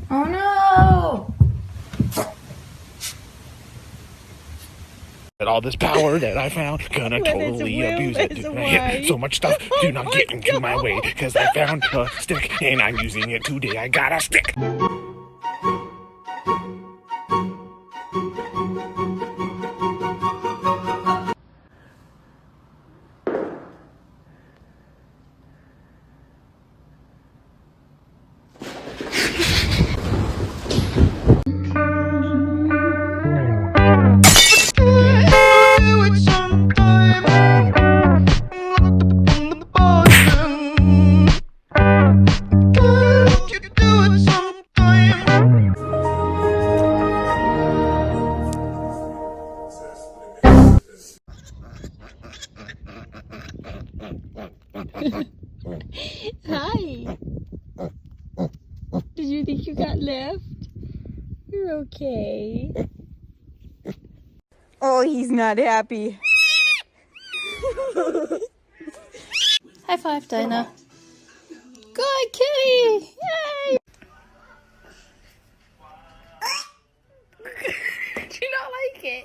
Oh no! All this power that I found, gonna totally abuse it. So much stuff, do not get into my way, cause I found a stick and I'm using it today. I got a stick. Hi. Did you think you got left? You're okay. Oh, he's not happy. High five, Dinah. Good kitty! Yay! Do you not like it?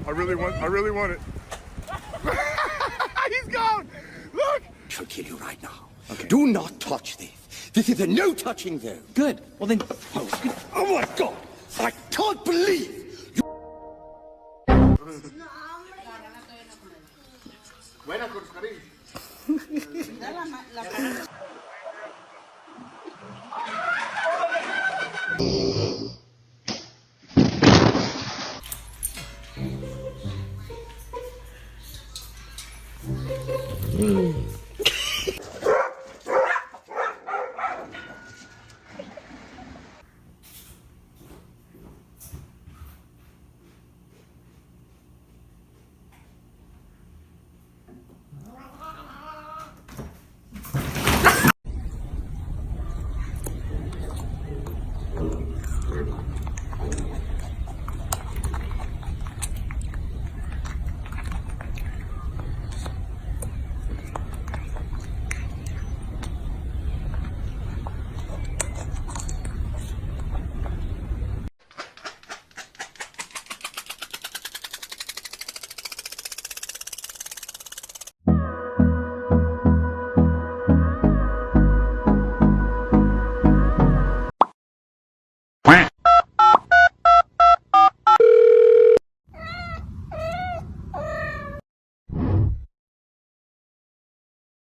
I really want it. He's gone! Look! She'll kill you right now. Okay. Do not touch this. This is a no touching zone. Good. Well then. Oh my God! I can't believe you.